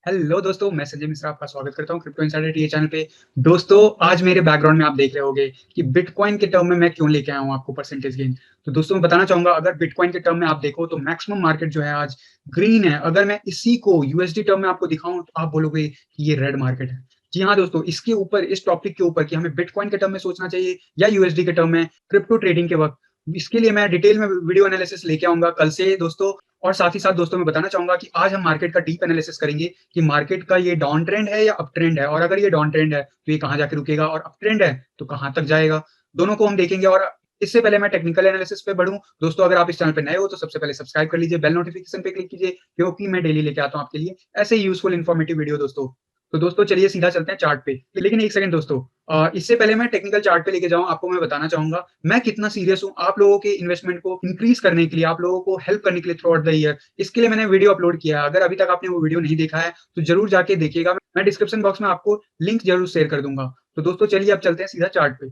Hello दोस्तों, मैं संजय मिश्रा आपका स्वागत करता हूँ क्रिप्टो इनसाइडर टीए चैनल पे। दोस्तों, आज मेरे बैकग्राउंड में आप देख रहे होंगे कि बिटकॉइन के टर्म में मैं क्यों लेके आया हूँ आपको परसेंटेज गेन। तो दोस्तों, मैं बताना चाहूंगा, अगर बिटकॉइन के टर्म में आप देखो तो मैक्सिमम मार्केट जो है आज ग्रीन है। अगर मैं इसी को यूएसडी टर्म में आपको दिखाऊं तो आप बोलोगे कि ये रेड मार्केट है। जी हाँ दोस्तों, इसके ऊपर, इस टॉपिक के ऊपर कि हमें बिटकॉइन के टर्म में सोचना चाहिए या यूएसडी के टर्म में क्रिप्टो ट्रेडिंग के वक्त, इसके लिए मैं डिटेल में वीडियो एनालिसिस लेके आऊंगा कल से दोस्तों। और साथ ही साथ दोस्तों, मैं बताना चाहूंगा कि आज हम मार्केट का डीप एनालिसिस करेंगे कि मार्केट का ये डाउन ट्रेंड है या अप ट्रेंड है, और अगर ये डाउन ट्रेंड है तो ये कहां जाके रुकेगा, और अप ट्रेंड है तो कहां तक जाएगा। दोनों को हम देखेंगे। और इससे पहले मैं टेक्निकल एनालिसिस पे बढ़ूं दोस्तों, अगर आप इस चैनल पे नए हो तो सबसे पहले सब्सक्राइब कर लीजिए, बेल नोटिफिकेशन पे क्लिक कीजिए, क्योंकि मैं डेली लेके आता हूं आपके लिए ऐसे ही यूजफुल इन्फॉर्मेटिव वीडियो दोस्तों। तो दोस्तों चलिए सीधा चलते हैं चार्ट पे। लेकिन एक सेकंड दोस्तों, इससे पहले मैं टेक्निकल चार्ट पे लेके जाऊं आपको, मैं बताना चाहूंगा मैं कितना सीरियस हूं आप लोगों के इन्वेस्टमेंट को इंक्रीज करने के लिए, आप लोगों को हेल्प करने के लिए थ्रू आउट द ईयर। इसके लिए मैंने वीडियो अपलोड किया है। अगर अभी तक आपने वो वीडियो नहीं देखा है तो जरूर जाके देखिएगा। मैं डिस्क्रिप्शन बॉक्स में आपको लिंक जरूर शेयर कर दूंगा। तो दोस्तों चलिए अब चलते हैं सीधा चार्ट पे।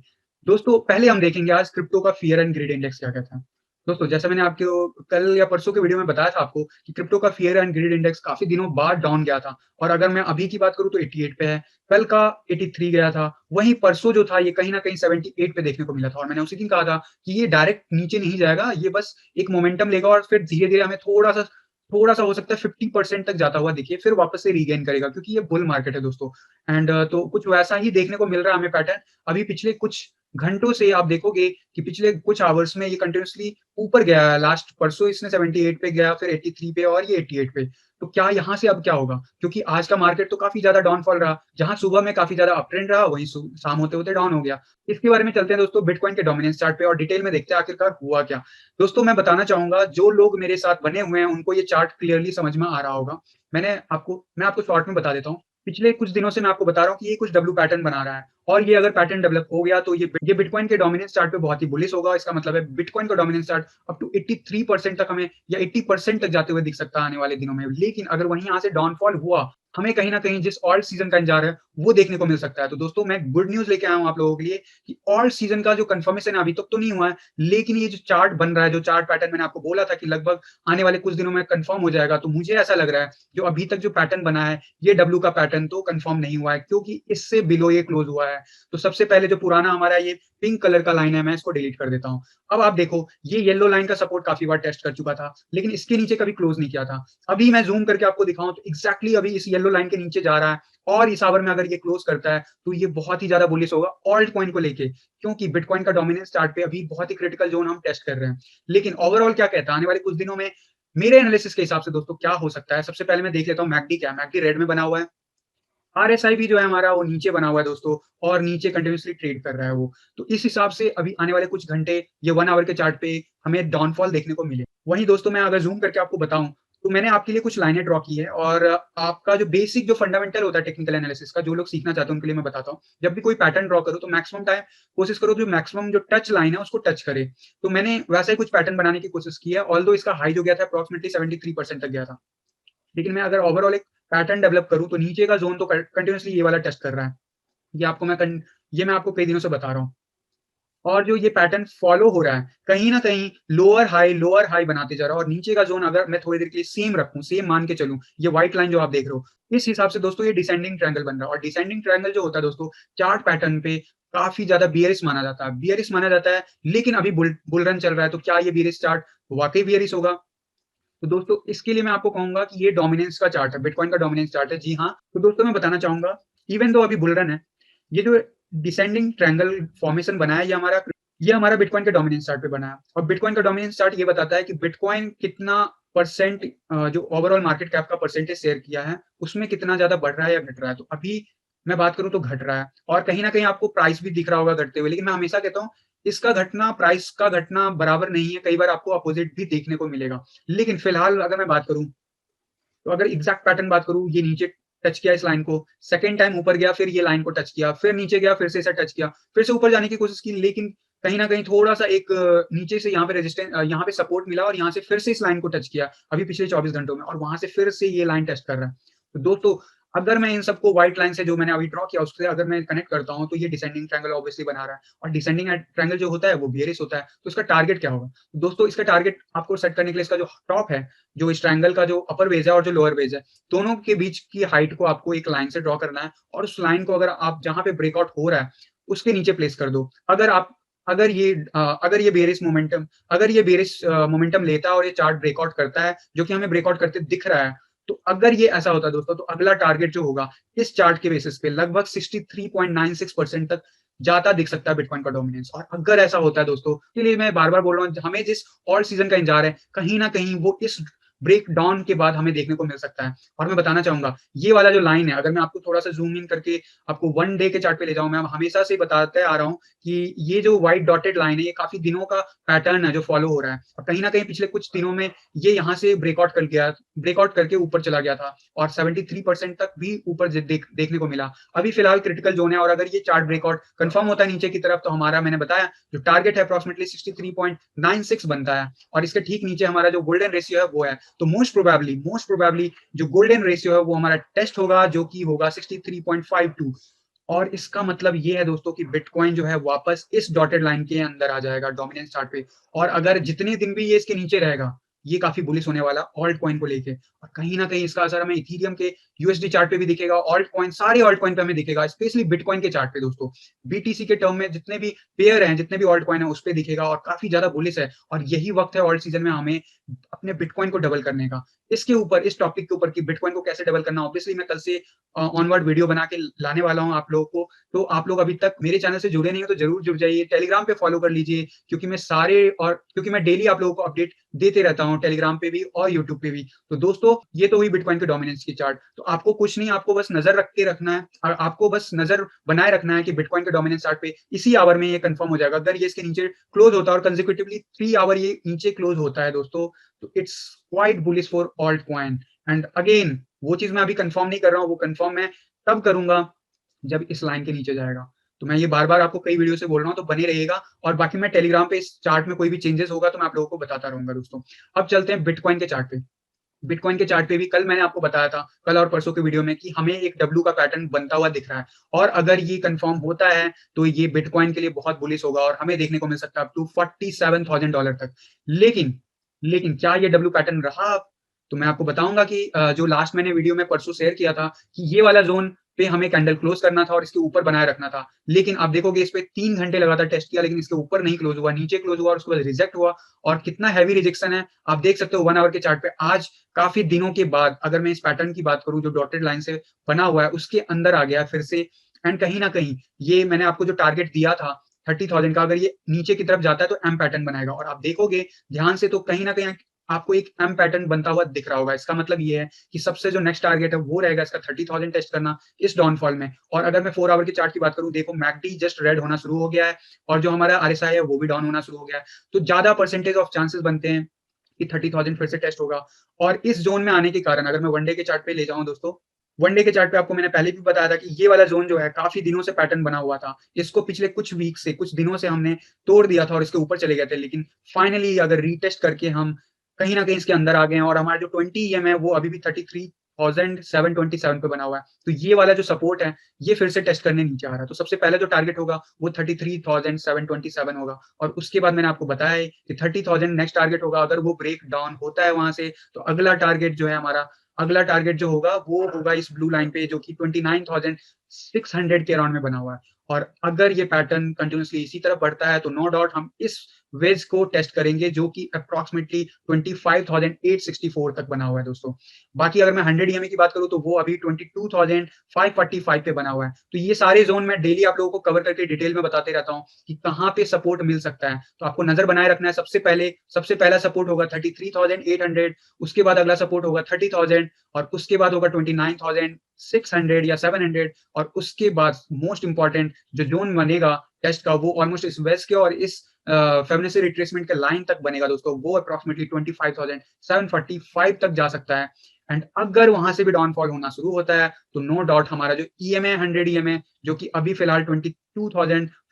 दोस्तों पहले हम देखेंगे आज क्रिप्टो का फियर एंड ग्रीड इंडेक्स क्या कहता है। दोस्तों जैसा मैंने आपको कल या परसों के वीडियो में बताया था आपको कि क्रिप्टो का फियर एंड ग्रीड इंडेक्स काफी दिनों बाद डाउन गया था। और अगर मैं अभी की बात करूं तो 88 पे है, कल का 83 गया था। वहीं परसों जो था ये कहीं ना कहीं 78 पे देखने को मिला था, और मैंने उसी दिन कहा था कि ये डायरेक्ट नीचे नहीं जाएगा, ये बस एक मोमेंटम लेगा और फिर धीरे धीरे हमें थोड़ा सा हो सकता है 50% तक जाता हुआ देखिए, फिर वापस से रीगेन करेगा, क्योंकि ये बुल मार्केट है दोस्तों। एंड तो कुछ वैसा ही देखने को मिल रहा है हमें पैटर्न। अभी पिछले कुछ घंटों से आप देखोगे कि पिछले कुछ आवर्स में ये कंटिन्यूअसली ऊपर गया है। लास्ट परसों इसने 78 पे गया, फिर 83 पे, और ये 88 पे। तो क्या यहाँ से अब क्या होगा, क्योंकि आज का मार्केट तो काफी ज्यादा डाउनफॉल रहा। जहां सुबह में काफी ज्यादा अप ट्रेंड रहा, वहीं शाम होते होते डाउन हो गया। इसके बारे में चलते हैं दोस्तों बिटकॉइन के डोमिनेंस चार्ट पे और डिटेल में देखते हैं आखिरकार हुआ क्या। दोस्तों मैं बताना चाहूंगा, जो लोग मेरे साथ बने हुए हैं उनको ये चार्ट क्लियरली समझ में आ रहा होगा। मैं आपको शॉर्ट में बता देता हूँ। पिछले कुछ दिनों से मैं आपको बता रहा हूँ कि ये कुछ डब्ल्यू पैटर्न बना रहा है, और ये अगर पैटर्न डेवलप हो गया तो ये बिटकॉइन के डोमिनेंस चार्ट पे बहुत ही बुलिश होगा। इसका मतलब है बिटकॉइन का डोमिनेंस चार्ट अप टू 83% तक हमें, या 80% तक जाते हुए दिख सकता है आने वाले दिनों में। लेकिन अगर वहीं यहाँ से डाउनफॉल हुआ, हमें कहीं ना कहीं जिस ऑल्ट सीजन का इंतजार है वो देखने को मिल सकता है। तो दोस्तों मैं गुड न्यूज लेके आया हूँ आप लोगों के लिए कि ऑल्ट सीजन का जो कंफर्मेशन अभी तक तो नहीं हुआ है, लेकिन ये जो चार्ट बन रहा है, जो चार्ट पैटर्न मैंने आपको बोला था कि लगभग आने वाले कुछ दिनों में कंफर्म हो जाएगा, तो मुझे ऐसा लग रहा है जो अभी तक जो पैटर्न बना है ये डब्ल्यू का पैटर्न तो कंफर्म नहीं हुआ है, क्योंकि इससे बिलो ये क्लोज हुआ है। तो सबसे पहले जो पुराना हमारा ये पिंक कलर का लाइन है, मैं इसको डिलीट कर देता हूँ। अब आप देखो, ये येलो लाइन का सपोर्ट काफी बार टेस्ट कर चुका था, लेकिन इसके नीचे कभी क्लोज नहीं किया था। अभी मैं जूम करके आपको दिखाऊं तो एग्जैक्टली अभी इस येलो लाइन के नीचे जा रहा है, और इस आवर में अगर ये क्लोज करता है तो ये बहुत ही ज्यादा बुलिश होगा ऑल्ट कॉइन को लेके, क्योंकि बिटकॉइन का डोमिनेंस चार्ट पे अभी बहुत ही क्रिटिकल जोन हम टेस्ट कर रहे हैं। लेकिन ओवरऑल क्या कहता है आने वाले कुछ दिनों में मेरे एनालिसिस के हिसाब से दोस्तों क्या हो सकता है। सबसे पहले मैं देख लेता हूँ मैकडी क्या है। मैकडी रेड में बना हुआ है, आरएसआई भी जो है हमारा वो नीचे बना हुआ है दोस्तों, और नीचे कंटिन्यूसली ट्रेड कर रहा है वो। तो इस हिसाब से अभी आने वाले कुछ घंटे ये 1 आवर के चार्ट पे हमें डाउनफॉल देखने को मिले। वहीं दोस्तों मैं अगर जूम करके आपको बताऊं तो मैंने आपके लिए कुछ लाइनें ड्रॉ की है, और आपका जो बेसिक जो फंडामेंटल होता है टेक्निकल एनालिसिस का, जो लोग सीखना चाहते हैं उनके लिए मैं बताता हूँ। जब भी कोई पैटर्न ड्रॉ करो तो मैक्सिमम टाइम कोशिश करो जो मैक्सिमम जो टच लाइन है उसको टच करे। तो मैंने वैसा ही कुछ पैटर्न बनाने की कोशिश की है, ऑल्दो इसका हाई जो गया था अप्रोक्सीमेटली 73% तक गया था। लेकिन मैं अगर ओवरऑल एक पैटर्न डेवलप करूं तो नीचे का जोन तो कंटिन्यूसली ये वाला टेस्ट कर रहा है। ये मैं आपको कई दिनों से बता रहा हूँ। और जो ये पैटर्न फॉलो हो रहा है, कहीं ना कहीं लोअर हाई बनाते जा रहा है, और नीचे का जोन अगर मैं थोड़ी देर के लिए सेम रखूं, सेम मान के चलूं, ये व्हाइट लाइन जो आप देख रहे हो, इस हिसाब से दोस्तों ये डिसेंडिंग ट्रायंगल बन रहा है। और डिसेंडिंग ट्रायंगल जो होता है दोस्तों चार्ट पैटर्न पे काफी ज्यादा बियरिश माना जाता है, लेकिन अभी बुल रन चल रहा है। तो क्या ये बियरिश चार्ट वाकई बियरिश होगा? तो दोस्तों इसके लिए मैं आपको कहूंगा कि ये डोमिनेंस का चार्ट है, बिटकॉइन का डोमिनेंस चार्ट है। जी हाँ, तो दोस्तों मैं बताना चाहूंगा, इवन दो अभी बुल रन है, ये जो डिसेंडिंग ट्रायंगल फॉर्मेशन बना है ये हमारा बिटकॉइन के डोमिनेंस चार्ट पे बना है। और बिटकॉइन का डोमिनेंस चार्ट ये बताता है कि बिटकॉइन कितना परसेंट जो ओवरऑल मार्केट कैप का परसेंटेज शेयर किया है उसमें कितना ज्यादा बढ़ रहा है या घट रहा है। तो अभी मैं बात करूं तो घट रहा है, और कहीं ना कहीं आपको प्राइस भी दिख रहा होगा घटते हुए। लेकिन मैं हमेशा कहता हूँ इसका घटना, प्राइस का घटना बराबर नहीं है, कई बार आपको अपोजिट भी देखने को मिलेगा। लेकिन फिलहाल अगर मैं बात करूं तो अगर एग्जैक्ट पैटर्न बात करूं, ये नीचे टच किया इस लाइन को, सेकेंड टाइम ऊपर गया, फिर ये लाइन को टच किया, फिर नीचे गया, फिर से इसे टच किया, फिर से ऊपर जाने की कोशिश की, लेकिन कहीं ना कहीं थोड़ा सा एक नीचे से यहाँ पे रेजिस्टेंस, यहाँ पे सपोर्ट मिला, और यहाँ से फिर से इस लाइन को टच किया अभी पिछले 24 घंटों में, और वहां से फिर से ये लाइन टेस्ट कर रहा है। तो दोस्तों अगर मैं इन सबको व्हाइट लाइन से जो मैंने अभी ड्रॉ किया उससे अगर मैं कनेक्ट करता हूँ तो ये डिसेंडिंग ट्रायंगल ऑब्वियसली बना रहा है और डिसेंडिंग ट्रायंगल जो होता है वो बेयरिश होता है। तो इसका टारगेट क्या होगा? दोस्तों इसका टारगेट आपको सेट करने के लिए इसका जो टॉप है, जो इस ट्रायंगल का जो अपर बेस है और जो लोअर बेस है, दोनों के बीच की हाइट को आपको एक लाइन से ड्रॉ करना है और उस लाइन को अगर आप जहाँ पे ब्रेकआउट हो रहा है, उसके नीचे प्लेस कर दो। अगर ये बेयरिश मोमेंटम मोमेंटम लेता है और ये चार्ट ब्रेकआउट करता है, जो कि हमें ब्रेकआउट करते दिख रहा है, तो अगर ये ऐसा होता है दोस्तों, तो अगला टारगेट जो होगा इस चार्ट के बेसिस पे लगभग 63.96% तक जाता दिख सकता है बिटकॉइन का डोमिनेंस। और अगर ऐसा होता है दोस्तों, इसलिए मैं बार-बार बोल रहा हूँ, हमें जिस ऑल्ट सीजन का इंतजार है, कहीं न कहीं वो इस ब्रेक डाउन के बाद हमें देखने को मिल सकता है। और मैं बताना चाहूँगा, ये वाला जो लाइन है, अगर मैं आपको थोड़ा-सा ज़ूम इन करके आपको 1 डे के चार्ट पे ले जाऊँ, मैं हमेशा से बताते आ रहा हूँ कि ये जो व्हाइट डॉटेड लाइन है, ये काफ़ी दिनों का पैटर्न है जो फॉलो हो रहा है। और कहीं न कहीं पिछले कुछ दिनों में ये यहाँ से ब्रेकआउट करके ऊपर चला गया था और 73% तक भी ऊपर देखने को मिला। अभी फिलहाल क्रिटिकल ज़ोन है और अगर ये चार्ट ब्रेकआउट कंफर्म होता है नीचे की तरफ, तो हमारा मैंने बताया जो टारगेट है अप्रॉक्सिमेटली 63.96 बनता है और इसके ठीक नीचे हमारा जो गोल्डन रेशियो है वो है। तो मोस्ट प्रोबेबली जो गोल्डन रेशियो है वो हमारा टेस्ट होगा, जो कि होगा 63.52। और इसका मतलब ये है दोस्तों कि बिटकॉइन जो है वापस इस डॉटेड लाइन के अंदर आ जाएगा डोमिनेंस चार्ट पे। और अगर जितने दिन भी ये इसके नीचे रहेगा, ये काफ़ी बुलिश होने वाला ऑल्ट कॉइन को लेके। और कहीं न कहीं इसका असर हमें इथेरियम के यूएसडी चार्ट पे भी दिखेगा, ऑल्ट कॉइन सारे ऑल्ट कॉइन पे हमें दिखेगा, स्पेशली बिटकॉइन के चार्ट पे दोस्तों। बीटीसी के टर्म में जितने भी पेयर हैं, जितने भी ऑल्ट कॉइन है, उस पे दिखेगा और काफ़ी ज़्यादा बुलिश है। और यही वक़्त है ऑल्ट सीजन में हमें अपने बिटकॉइन को डबल करने का। इसके ऊपर, इस टॉपिक के ऊपर कि बिटकॉइन को कैसे डबल करना, ऑब्वियसली मैं कल से ऑनवर्ड वीडियो बना के लाने वाला हूँ आप लोगों को। तो आप लोग अभी तक मेरे चैनल से जुड़े नहीं हो तो ज़रूर जुड़ जाइए, टेलीग्राम पे फॉलो कर लीजिए, क्योंकि मैं डेली आप लोगों को अपडेट देते रहता हूँ टेलीग्राम पे भी और यूट्यूब पे भी। तो दोस्तों ये तो हुई बिटकॉइन के डोमिनेंस की चार्ट। तो आपको कुछ नहीं, आपको बस नज़र रख के रखना है और आपको बस नज़र बनाए रखना है कि बिटकॉइन के डोमिनेंस चार्ट पे इसी आवर में ये कंफर्म हो जाएगा। अगर ये इसके नीचे क्लोज होता है और कंसेक्यूटिवली 3 आवर ये नीचे क्लोज होता है दोस्तों, तो it's quite bullish for alt coin. And again वो चीज़ मैं अभी कंफर्म नहीं कर रहा हूँ, वो कंफर्म मैं तब करूँगा जब इस लाइन के नीचे जाएगा। तो मैं ये बार-बार आपको कई वीडियो से बोल रहा हूँ, तो बने रहिएगा। और बाकी मैं टेलीग्राम पे इस चार्ट में कोई भी चेंजेस होगा तो मैं आप लोगों को बताता रहूँगा दोस्तों। अब चलते हैं बिटकॉइन के चार्ट पे। बिटकॉइन के चार्ट पे भी कल मैंने आपको बताया था, कल और परसों के वीडियो में, कि हमें एक डब्ल्यू का पैटर्न बनता हुआ दिख रहा है और अगर ये कंफर्म होता है तो ये बिटकॉइन के लिए बहुत बुलिश होगा और हमें देखने को मिल सकता है अप टू $47,000 तक। लेकिन लेकिन क्या ये डब्ल्यू पैटर्न रहा? तो मैं आपको बताऊँगा कि जो लास्ट मैंने वीडियो में परसों शेयर किया था कि ये वाला ज़ोन पे हमें कैंडल क्लोज़ करना था और इसके ऊपर बनाए रखना था। लेकिन आप देखोगे इस पे 3 घंटे लगातार टेस्ट किया, लेकिन इसके ऊपर नहीं क्लोज़ हुआ, नीचे क्लोज़ हुआ और उसके बाद रिजेक्ट हुआ। और कितना हेवी रिजेक्शन है, आप देख सकते हो 1 आवर के चार्ट पे। आज काफ़ी दिनों के बाद अगर मैं इस पैटर्न की बात करूँ जो डॉटेड लाइन से बना हुआ है, उसके अंदर आ गया फिर से। एंड कहीं न कहीं ये मैंने आपको जो टारगेट दिया था 30,000 का, अगर ये नीचे की तरफ जाता है तो एम पैटर्न बनाएगा। और आप देखोगे ध्यान से तो कहीं न कहीं आपको एक एम पैटर्न बनता हुआ दिख रहा होगा। इसका मतलब ये है कि सबसे जो नेक्स्ट टारगेट है वो रहेगा इसका 30,000 टेस्ट करना इस डाउनफॉल में। और अगर मैं 4 आवर की चार्ट की बात करूँ, देखो मैकडी जस्ट रेड होना शुरू हो गया है और जो हमारा आरएसआई है वो भी डाउन होना शुरू हो गया है। तो ज़्यादा परसेंटेज ऑफ चांसेस बनते हैं कि 30,000 फिर से टेस्ट होगा। और इस ज़ोन में आने के कारण अगर मैं वन डे के चार्ट पे ले जाऊँ दोस्तों, वन डे के चार्ट पे आपको मैंने पहले भी बताया था कि ये वाला ज़ोन जो है काफ़ी दिनों से पैटर्न बना हुआ था। इसको पिछले कुछ वीक से, कुछ दिनों से हमने तोड़ दिया था और इसके ऊपर चले गए थे। लेकिन फाइनली अगर रीटेस्ट करके हम कहीं न कहीं इसके अंदर आ गए हैं और हमारा जो 20 ईएम है वो अभी भी 33,727 पे बना हुआ है। तो ये वाला जो सपोर्ट है, ये फिर से टेस्ट करने नीचे आ रहा है। तो सबसे पहले जो टारगेट होगा वो 33,727 होगा और उसके बाद मैंने आपको बताया है कि 30,000 नेक्स्ट टारगेट होगा। अगर वो ब्रेक डाउन होता है वहाँ से, तो अगला टारगेट जो होगा वो होगा इस ब्लू लाइन पे, जो कि 29,600 के अराउंड में बना हुआ है। और अगर ये पैटर्न कंटिन्यूअसली इसी तरह बढ़ता है तो नो डाउट हम इस वेज को टेस्ट करेंगे, जो कि अप्रॉक्सिमेटली 25,864 तक बना हुआ है दोस्तों। बाकी अगर मैं 100 ईएमए की बात करूँ तो वो अभी 22,545 पे बना हुआ है। तो ये सारे ज़ोन मैं डेली आप लोगों को कवर करके डिटेल में बताते रहता हूँ कि कहाँ पे सपोर्ट मिल सकता है। तो आपको नज़र बनाए रखना है। सबसे पहला सपोर्ट होगा 33,800, उसके बाद अगला सपोर्ट होगा 30,000 और उसके बाद होगा 29,600 या 700 और उसके बाद मोस्ट इम्पोर्टेंट जो ज़ोन बनेगा टेस्ट का, वो ऑलमोस्ट इस वेस्ट के और इस फिबोनाची रिट्रेसमेंट के लाइन तक बनेगा दोस्तों। वो अप्रॉक्सिमेटली 25,745 तक जा सकता है। एंड अगर वहां से भी डाउनफॉल होना शुरू होता है तो नो डाउट हमारा जो ईएमए 100 ईएमए, जो कि अभी फिलहाल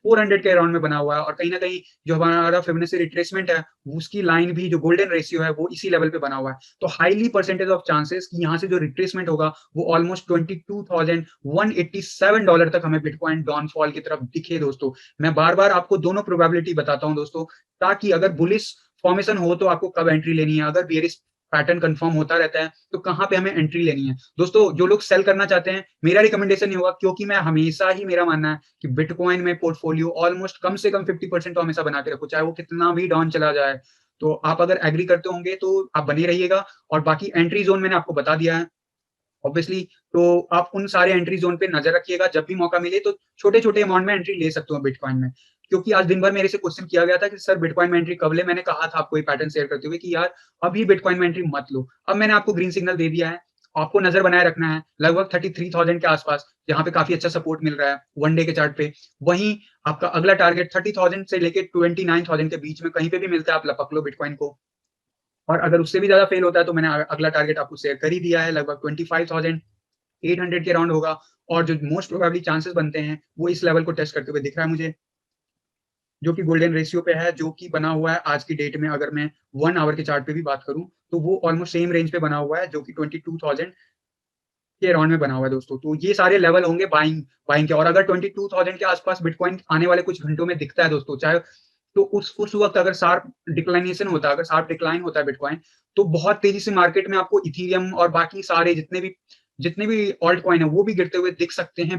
400 के अराउंड में बना हुआ है और कहीं न कहीं जो हमारा फिबोनाची रिट्रेसमेंट है, उसकी लाइन भी जो गोल्डन रेशियो है, वो इसी लेवल पे बना हुआ है। तो हाइली परसेंटेज ऑफ चांसेस कि यहाँ से जो रिट्रेसमेंट होगा, वो ऑलमोस्ट $22,187 तक हमें बिटकॉइन डाउनफॉल की तरफ दिखे दोस्तों। मैं बार-बार आपको दोनों प्रोबेबिलिटी बताता हूँ दोस्तों, ताकि अगर बुलिश फॉर्मेशन हो तो आपको कब एंट्री लेनी है, अगर बेयरिश पैटर्न कंफर्म होता रहता है, तो कहाँ पे हमें एंट्री लेनी है। दोस्तों, जो लोग सेल करना चाहते हैं, मेरा रिकमेंडेशन नहीं होगा क्योंकि मैं हमेशा ही मेरा मानना है कि बिटकॉइन में पोर्टफोलियो ऑलमोस्ट कम से कम 50% तो हमेशा बना के रखो, चाहे वो कितना भी डाउन चला जाए। तो आप अगर एग्री करते होंगे तो आप बने रहिएगा और बाकी एंट्री ज़ोन मैंने आपको बता दिया है। ऑब्वियसली तो आप उन सारे एंट्री ज़ोन पे नज़र रखिएगा, जब भी मौका मिले तो छोटे-छोटे अमाउंट में एंट्री ले सकते हो बिटकॉइन में। क्योंकि आज दिन भर मेरे से क्वेश्चन किया गया था कि सर बिटकॉइन में एंट्री कब लें? मैंने कहा था आपको ये पैटर्न शेयर करते हुए कि यार अभी बिटकॉइन में एंट्री मत लो। अब मैंने आपको ग्रीन सिग्नल दे दिया है, आपको नज़र बनाए रखना है लगभग 33,000 के आस-पास, जहाँ पे काफ़ी अच्छा सपोर्ट मिल रहा है वन डे के चार्ट पे। वहीं आपका अगला टारगेट 30,000 से लेके 29,000 के बीच में कहीं पे भी मिलता है, आप लपक लो बिटकॉइन को। और अगर उससे भी ज़्यादा फेल होता है तो मैंने अगला टारगेट आपको शेयर कर ही दिया है, लगभग 25,800 के अराउंड होगा और जो मोस्ट प्रोबेबली चांसेस बनते हैं, वो इस लेवल को टेस्ट करते हुए दिख रहा है मुझे, जो कि गोल्डन रेशियो पे है, जो कि बना हुआ है आज की डेट में अगर मैं 1 आवर के चार्ट पे भी बात करूँ, तो वो ऑलमोस्ट सेम रेंज पे बना हुआ है, जो कि 22,000 के अराउंड में बना हुआ है दोस्तों। तो ये सारे लेवल होंगे बाइंग बाइंग के और अगर 22,000 के आस-पास बिटकॉइन आने वाले कुछ घंटों में दिखता है दोस्तों, चाहे तो उस वक़्त अगर शार्प डिक्लाइनेशन होता है, अगर शार्प डिक्लाइन होता है बिटकॉइन, तो बहुत तेज़ी से मार्केट में आपको इथेरियम और बाकी सारे जितने भी ऑल्ट कॉइन है, वो भी गिरते हुए दिख सकते हैं।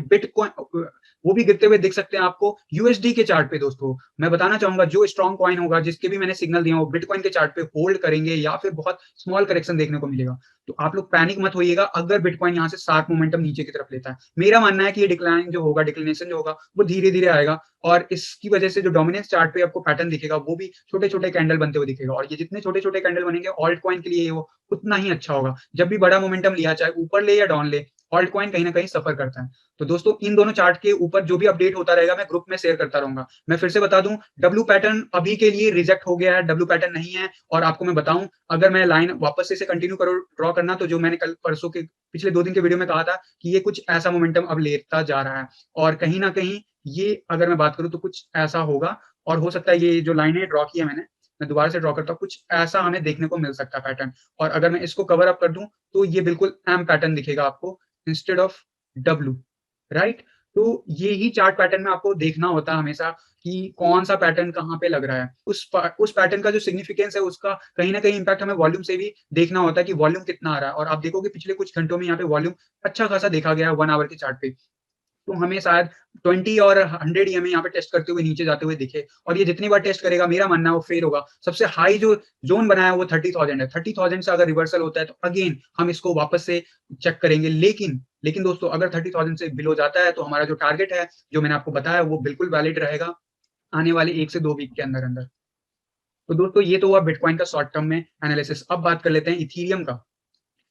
वो भी गिरते हुए दिख सकते हैं आपको यूएसडी के चार्ट पे दोस्तों। मैं बताना चाहूँगा जो स्ट्रॉन्ग कॉइन होगा, जिसके भी मैंने सिग्नल दिए हैं, वो बिटकॉइन के चार्ट पे होल्ड करेंगे या फिर बहुत स्मॉल करेक्शन देखने को मिलेगा। तो आप लोग पैनिक मत होइएगा अगर बिटकॉइन यहाँ से शार्प मोमेंटम नीचे की तरफ लेता है। मेरा मानना है कि ये डिक्लाइनेशन जो होगा, वो धीरे-धीरे आएगा और इसकी वजह से जो डोमिनेंस चार्ट पे आपको पैटर्न दिखेगा, वो भी छोटे-छोटे कैंडल बनते हुए दिखेगा और ये जितने छोटे-छोटे कैंडल बनेंगे, ऑल्ट कॉइन के लिए वो उतना ही अच्छा होगा। जब भी बड़ा मोमेंटम लिया, चाहे ऊपर ले या डाउन ले, ऑल्ट कॉइन कहीं न कहीं सफ़र करता है। तो दोस्तों इन दोनों चार्ट के ऊपर जो भी अपडेट होता रहेगा, मैं ग्रुप में शेयर करता रहूँगा। मैं फिर से बता दूँ, डब्ल्यू पैटर्न अभी के लिए रिजेक्ट हो गया है, डब्ल्यू पैटर्न नहीं है और आपको मैं बताऊँ, अगर मैं लाइन वापस से इसे कंटिन्यू करूँ ड्रॉ करना, तो जो मैंने कल परसों के पिछले 2 दिन के वीडियो में कहा था कि ये कुछ ऐसा मोमेंटम अब लेता जा रहा है और कहीं न कहीं ये अगर मैं बात करूँ तो कुछ ऐसा होगा और हो सकता है ये जो लाइनें ड्रॉ की है मैं दोबारा से ड्रॉ करता हूँ, कुछ ऐसा हमें देखने को मिल सकता है पैटर्न और अगर मैं इसको कवर अप कर दूँ, तो ये बिल्कुल एम पैटर्न दिखेगा आपको इंस्टेड ऑफ डब्ल्यू, राइट? तो ये ही चार्ट पैटर्न में आपको देखना होता है हमेशा कि कौन-सा पैटर्न कहाँ पे लग रहा है। उस पैटर्न का जो सिग्निफिकेंस है उसका कहीं न कहीं इम्पैक्ट हमें वॉल्यूम से भी देखना होता है कि वॉल्यूम कितना आ रहा है और आप देखोगे पिछले कुछ घंटों में यहाँ पे वॉल्यूम अच्छा खासा देखा गया है 1 आवर के चार्ट पे। तो हमें शायद 20 और 100 ईएमए यहाँ पे टेस्ट करते हुए नीचे जाते हुए दिखे और ये जितनी बार टेस्ट करेगा मेरा मानना है वो फेल होगा। सबसे हाई जो ज़ोन बनाया है वो 30,000 है। 30,000 से अगर रिवर्सल होता है तो अगेन हम इसको वापस से चेक करेंगे। लेकिन दोस्तों अगर 30,000 से बिलो जाता है तो हमारा जो टारगेट है, जो मैंने आपको बताया वो बिल्कुल वैलिड रहेगा आने वाले 1 से 2 वीक के अंदर-अंदर। तो दोस्तों ये तो हुआ बिटकॉइन का शॉर्ट टर्म में एनालिसिस। अब बात कर लेते हैं इथेरियम का।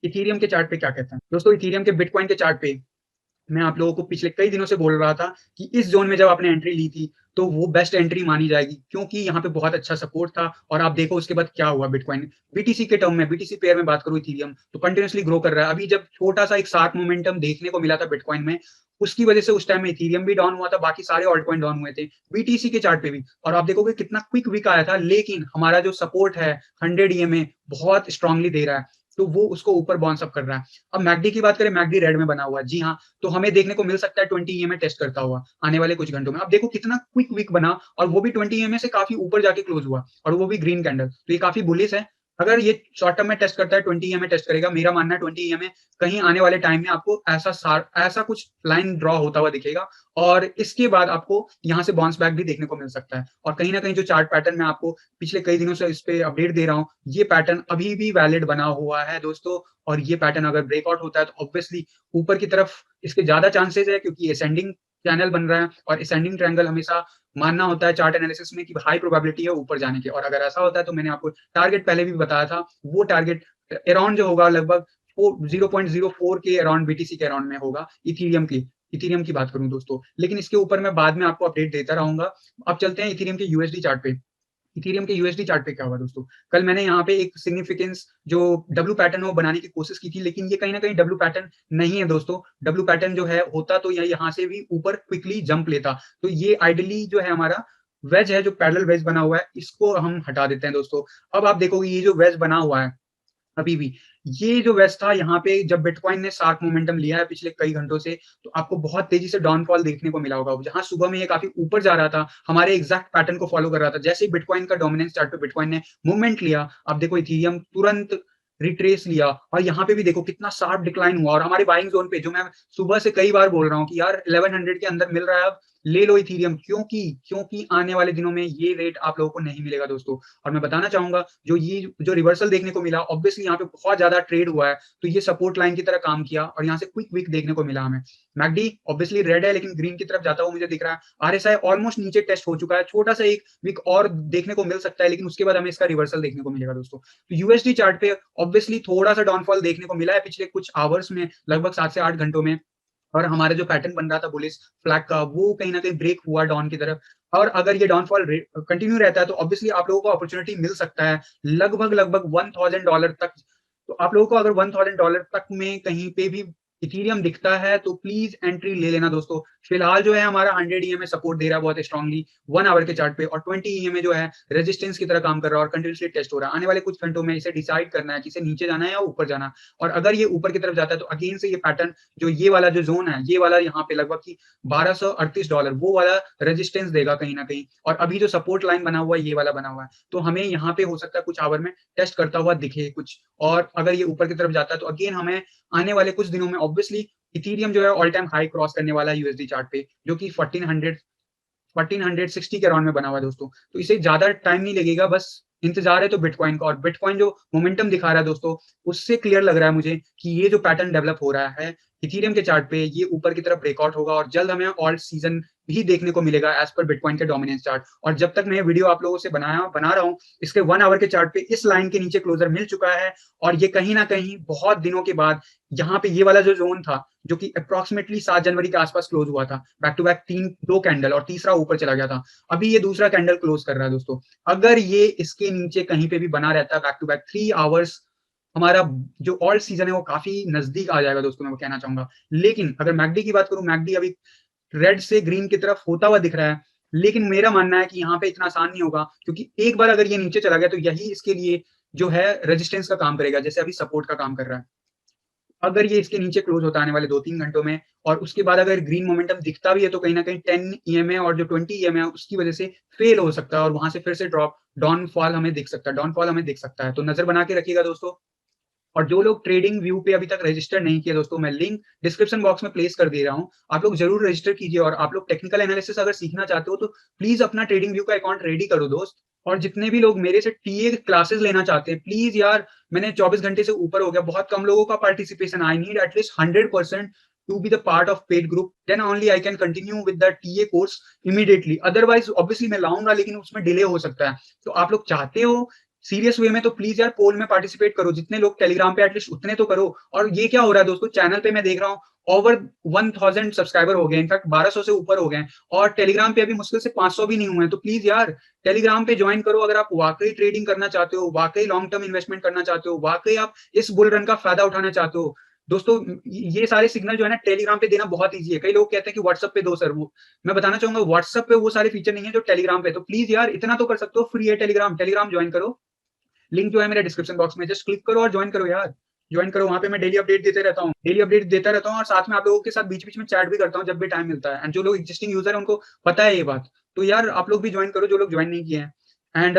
इथेरियम के चार्ट पे क्या कहते हैं? दोस्तों इथेरियम के बिटकॉइन के चार्ट पे मैं आप लोगों को पिछले कई दिनों से बोल रहा था कि इस ज़ोन में जब आपने एंट्री ली थी, तो वो बेस्ट एंट्री मानी जाएगी क्योंकि यहाँ पे बहुत अच्छा सपोर्ट था और आप देखो उसके बाद क्या हुआ बिटकॉइन। बीटीसी के टर्म में, बीटीसी पेयर में बात करूँ इथेरियम, तो कंटीन्यूअसली ग्रो कर रहा है। अभी जब छोटा-सा एक शार्प मोमेंटम देखने को मिला था बिटकॉइन में, उसकी वजह से उस टाइम में इथेरियम भी डाउन हुआ था, बाकी सारे ऑल्ट कॉइन डाउन हुए थे, बीटीसी के चार्ट पे भी और आप देखोगे कितना क्विक विक आया था, लेकिन हमारा जो सपोर्ट है 100 ईएमए बहुत स्ट्रांगली दे रहा है, तो वो उसको ऊपर बाउंस अप कर रहा है। अब मैकडी की बात करें, मैकडी रेड में बना हुआ है। जी हाँ, तो हमें देखने को मिल सकता है 20 ईएमए टेस्ट करता हुआ आने वाले कुछ घंटों में। अब देखो कितना क्विक विक बना और वो भी 20 ईएमए से काफ़ी ऊपर जाके क्लोज़ हुआ और वो भी ग्रीन कैंडल। तो ये काफ़ी बुलिश है। अगर ये शॉर्ट टर्म में टेस्ट करता है 20 ईएमए टेस्ट करेगा, मेरा मानना है 20 ईएमए कहीं आने वाले टाइम में आपको ऐसा कुछ लाइन ड्रॉ होता हुआ दिखेगा और इसके बाद आपको यहाँ से बाउंस बैक भी देखने को मिल सकता है। और कहीं न कहीं जो चार्ट पैटर्न मैं आपको पिछले कई दिनों से इस पे अपडेट दे रहा हूँ, ये पैटर्न अभी भी वैलिड बना हुआ है दोस्तों और ये पैटर्न अगर ब्रेकआउट होता है तो ऑब्वियसली ऊपर की तरफ इसके ज़्यादा चांसेज़ है क्योंकि असेंडिंग चैनल बन रहा है और असेंडिंग ट्रायंगल हमेशा मानना होता है चार्ट एनालिसिस में कि हाई प्रोबेबिलिटी है ऊपर जाने की और अगर ऐसा होता है तो मैंने आपको टारगेट पहले भी बताया था, वो टारगेट अराउंड जो होगा लगभग 0.04 के अराउंड बीटीसी के अराउंड में होगा इथेरियम की बात करूँ दोस्तों। लेकिन इसके ऊपर मैं बाद में आपको अपडेट देता रहूँगा। अब चलते हैं इथेरियम के यूएसडी चार्ट पे। इथेरियम के यूएसडी चार्ट पे क्या हुआ दोस्तों, कल मैंने यहाँ पे एक सिग्निफिकेंस जो डब्ल्यू पैटर्न है वो बनाने की कोशिश की थी, लेकिन ये कहीं न कहीं डब्ल्यू पैटर्न नहीं है दोस्तों। डब्ल्यू पैटर्न जो है होता तो यहाँ से भी ऊपर क्विकली जंप लेता। तो ये आइडियली जो है हमारा वेज है, जो पैरेलल वेज बना हुआ है, इसको हम हटा देते हैं दोस्तों। अब आप देखोगे ये जो वेज बना हुआ है अभी भी, ये जो वेज था यहाँ पे जब बिटकॉइन ने शार्प मोमेंटम लिया है पिछले कई घंटों से, तो आपको बहुत तेजी से डाउनफॉल देखने को मिला होगा। जहां सुबह में ये काफी ऊपर जा रहा था, हमारे एग्जैक्ट पैटर्न को फॉलो कर रहा था। जैसे ही बिटकॉइन का डोमिनेंस चार्ट पे बिटकॉइन ने मूवमेंट लिया, आप देखो इथेरियम तुरंत रिट्रेस लिया और यहाँ पे भी देखो कितना शार्प डिक्लाइन हुआ। और हमारे बाइंग जोन पे जो मैं सुबह से कई बार बोल रहा हूँ कि यार 1100 के अंदर मिल रहा है, अब ले लो इथेरियम, क्योंकि आने वाले दिनों में ये रेट आप लोगों को नहीं मिलेगा दोस्तों। और मैं बताना चाहूंगा जो रिवर्सल देखने को मिला, ऑब्वियसली यहाँ पे बहुत ज्यादा ट्रेड हुआ है, तो ये सपोर्ट लाइन की तरह काम किया और यहाँ से क्विक विक देखने को मिला हमें। मैकडी ऑब्वियसली रेड है लेकिन ग्रीन की तरफ जाता हुआ मुझे दिख रहा है। आरएसआई ऑलमोस्ट नीचे टेस्ट हो चुका है, छोटा सा एक विक और देखने को मिल सकता है, लेकिन उसके बाद हमें इसका रिवर्सल देखने को मिलेगा दोस्तों। तो यूएसडी चार्ट पे ऑब्वियसली थोड़ा सा डाउनफॉल देखने को मिला है पिछले कुछ आवर्स में, लगभग 7 से 8 घंटों में। और हमारा जो पैटर्न बन रहा था बुलिश फ्लैग का, वो कहीं ना कहीं ब्रेक हुआ डाउन की तरफ। और अगर ये डाउनफॉल कंटिन्यू रहता है तो ऑब्वियसली आप लोगों को अपॉर्चुनिटी मिल सकता है लगभग $1000 तक। तो आप लोगों को अगर $1000 तक में कहीं पे भी इथेरियम दिखता है तो प्लीज एंट्री ले लेना दोस्तों। फिलहाल जो है हमारा 100 ईएमए सपोर्ट दे रहा है बहुत स्ट्रांगली 1 आवर के चार्ट पे, और 20 ईएमए जो है रेजिस्टेंस की तरह काम कर रहा है और कंटिन्यूसली टेस्ट हो रहा है। आने वाले कुछ घंटों में इसे डिसाइड करना है कि इसे नीचे जाना है या ऊपर जाना है। और अगर ये ऊपर की तरफ जाता है तो अगेन से ये पैटर्न, जो ये वाला जो जोन है, ये वाला यहाँ पे लगभग की $1238, वो वाला रेजिस्टेंस देगा कहीं ना कहीं। और अभी जो सपोर्ट लाइन बना हुआ है ये वाला बना हुआ है, तो हमें यहाँ पे हो सकता है कुछ आवर में टेस्ट करता हुआ दिखे कुछ। और अगर ये ऊपर की तरफ जाता है तो अगेन हमें आने वाले कुछ दिनों में ऑब्वियसली इथेरियम जो है ऑल टाइम हाई क्रॉस करने वाला है यूएसडी चार्ट पे, जो कि 1460 के अराउंड में बना हुआ है दोस्तों। तो इसे ज्यादा टाइम नहीं लगेगा, बस इंतजार है तो बिटकॉइन का। और बिटकॉइन जो मोमेंटम दिखा रहा है दोस्तों, उससे क्लियर लग रहा है मुझे कि ये जो पैटर्न डेवलप हो रहा है इथेरियम के चार्ट पे, ये ऊपर की तरफ ब्रेकआउट होगा और जल्द हमें ऑल्ट सीजन भी देखने को मिलेगा एज पर बिटकॉइन के डोमिनेंस चार्ट। और जब तक मैं ये वीडियो आप लोगों से बना रहा हूँ, इसके 1 आवर के चार्ट पे इस लाइन के नीचे क्लोजर मिल चुका है। और ये कहीं ना कहीं बहुत दिनों के बाद यहाँ पे ये वाला जो जोन था, जो कि अप्रोक्सीमेटली 7 जनवरी के आसपास क्लोज हुआ था, बैक टू बैक 2 कैंडल और तीसरा ऊपर चला गया था, अभी ये दूसरा कैंडल क्लोज कर रहा है दोस्तों। अगर ये इसके नीचे कहीं पे भी बना रहता है बैक टू बैक 3 आवर्स, हमारा जो ऑल्ट सीजन है वो काफी नजदीक आ जाएगा दोस्तों, मैं वो कहना चाहूंगा। लेकिन अगर मैकडी की बात करूं, मैकडी अभी रेड से ग्रीन की तरफ होता हुआ दिख रहा है, लेकिन मेरा मानना है कि यहाँ पे इतना आसान नहीं होगा, क्योंकि एक बार अगर ये नीचे चला गया तो यही इसके लिए जो है रेजिस्टेंस का काम करेगा, जैसे अभी सपोर्ट का काम कर रहा है। अगर ये इसके नीचे क्लोज होता आने वाले 2-3 घंटों में, और उसके बाद अगर ग्रीन मोमेंटम दिखता भी है, तो कहीं ना कहीं 10 ईएमए और जो 20 ईएमए है उसकी वजह से फेल हो सकता है और वहां से फिर से डाउनफॉल हमें दिख सकता है। तो नजर बना के रखिएगा दोस्तों। और जो लोग ट्रेडिंग व्यू पे अभी तक रजिस्टर नहीं किया दोस्तों, मैं लिंक डिस्क्रिप्शन बॉक्स में प्लेस कर दे रहा हूँ, आप लोग जरूर रजिस्टर कीजिए। और आप लोग टेक्निकल एनालिसिस अगर सीखना चाहते हो तो प्लीज अपना ट्रेडिंग व्यू का अकाउंट रेडी करो दोस्त। और जितने भी लोग मेरे से टीए क्लासेस लेना चाहते हैं, प्लीज यार, मैंने 24 घंटे से ऊपर हो गया, बहुत कम लोगों का participation, I need at least 100% to be the part of paid group, then only I can continue with the TA course immediately, otherwise obviously मैं लाऊंगा लेकिन उसमें डिले हो सकता है। तो आप लोग चाहते हो सीरियस वे में तो प्लीज यार पोल में पार्टिसिपेट करो, जितने लोग टेलीग्राम पे एटलीस्ट उतने तो करो। और ये क्या हो रहा है दोस्तों, चैनल पे मैं देख रहा हूँ ओवर 1000 सब्सक्राइबर हो गए, इनफैक्ट 1200 से ऊपर हो गए, और टेलीग्राम पे अभी मुश्किल से 500 भी नहीं हुए हैं। तो प्लीज यार टेलीग्राम पे ज्वाइन करो अगर आप वाकई ट्रेडिंग करना चाहते हो, वाकई लॉन्ग टर्म इन्वेस्टमेंट करना चाहते हो, वाकई आप इस बुल रन का फायदा उठाना चाहते हो दोस्तों। ये सारे सिग्नल जो है ना टेलीग्राम पे देना बहुत ईजी है। कई लोग कहते हैं कि व्हाट्सएप पे दो सर, वो मैं बताना चाहूंगा व्हाट्सएप पे वो सारे फीचर नहीं है जो टेलीग्राम पे। तो प्लीज यार इतना तो कर सकते हो, फ्री है टेलीग्राम ज्वाइन करो। लिंक जो है मेरे डिस्क्रिप्शन बॉक्स में, जस्ट क्लिक करो और ज्वाइन करो यार, ज्वाइन करो। वहां पे मैं डेली अपडेट देता रहता हूँ और साथ में आप लोगों के साथ बीच बीच में चैट भी करता हूँ जब भी टाइम मिलता है। एंड जो लोग एग्जिस्टिंग यूजर है उनको पता है ये बात, तो यार आप लोग भी ज्वाइन करो जो लोग ज्वाइन नहीं किए हैं। एंड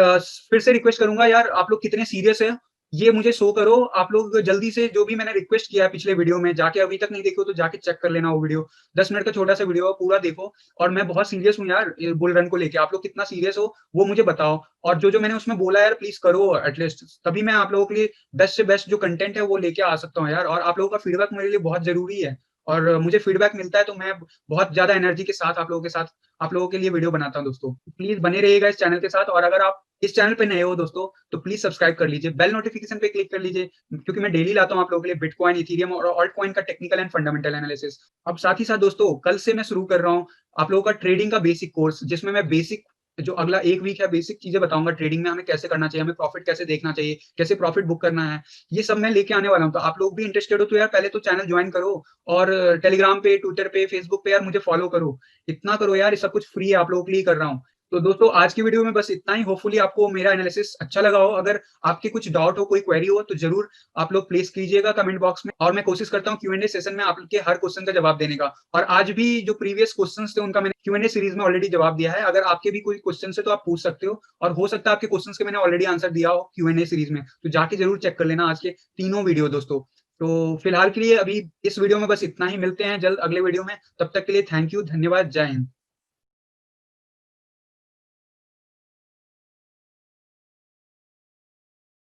फिर से रिक्वेस्ट करूंगा यार, आप लोग कितने सीरियस है ये मुझे शो करो। आप लोग जल्दी से, जो भी मैंने रिक्वेस्ट किया है पिछले वीडियो में, जाके अभी तक नहीं देखो तो जाके चेक कर लेना वो वीडियो, 10 मिनट का छोटा सा वीडियो, पूरा देखो। और मैं बहुत सीरियस हूँ यार बुल रन को लेके, आप लोग कितना सीरियस हो वो मुझे बताओ। और जो जो मैंने उसमें बोला यार प्लीज करो एटलीस्ट, तभी मैं आप लोगों के लिए बेस्ट से बेस्ट जो कंटेंट है वो लेके आ सकता हूँ यार। और आप लोगों का फीडबैक मेरे लिए बहुत जरूरी है, और मुझे फीडबैक मिलता है तो मैं बहुत ज्यादा एनर्जी के साथ आप लोगों के लिए वीडियो बनाता हूँ दोस्तों। प्लीज बने रहिएगा इस चैनल के साथ, और अगर आप इस चैनल पे नए हो दोस्तों तो प्लीज सब्सक्राइब कर लीजिए, बेल नोटिफिकेशन पे क्लिक कर लीजिए, क्योंकि मैं डेली लाता हूँ आप लोगों के लिए बिटकॉइन, इथेरियम और ऑल्ट कॉइन का टेक्निकल एंड फंडामेंटल एनालिसिस। अब साथ ही साथ दोस्तों कल से मैं शुरू कर रहा हूँ आप लोगों का ट्रेडिंग का बेसिक कोर्स, जिसमें मैं बेसिक जो अगला 1 वीक है बेसिक चीज़ें बताऊँगा ट्रेडिंग में हमें कैसे करना चाहिए, हमें प्रॉफ़िट कैसे देखना चाहिए, कैसे प्रॉफ़िट बुक करना है, ये सब मैं लेके आने वाला हूँ। तो आप लोग भी इंटरेस्टेड हो तो यार पहले तो चैनल जॉइन करो और टेलीग्राम पे, ट्विटर पे, फेसबुक पे यार मुझे फ़ॉलो करो। इतना करो यार, ये सब कुछ फ्री है, आप लोगों के लिए ही कर रहा हूँ। तो दोस्तों आज की वीडियो में बस इतना ही, होपफुली आपको मेरा एनालिसिस अच्छा लगा हो। अगर आपके कुछ डाउट हो, कोई क्वेरी हो तो ज़रूर आप लोग प्लेस कीजिएगा कमेंट बॉक्स में और मैं कोशिश करता हूँ क्यू एंड ए सेशन में आपके हर क्वेश्चन का जवाब देने का। और आज भी जो प्रीवियस क्वेश्चंस थे उनका मैंने क्यू एंड ए सीरीज में ऑलरेडी जवाब दिया है। अगर आपके भी कोई क्वेश्चन है तो आप पूछ सकते हो और हो सकता है आपके क्वेश्चंस के मैंने ऑलरेडी आंसर दिया हो क्यू एंड ए सीरीज में। तो जाके जरूर चेक कर लेना आज के तीनों वीडियो दोस्तों। तो फिलहाल के लिए अभी इस वीडियो में बस इतना ही, मिलते हैं जल्द अगले वीडियो में। तब तक के लिए थैंक यू, धन्यवाद, जय हिंद।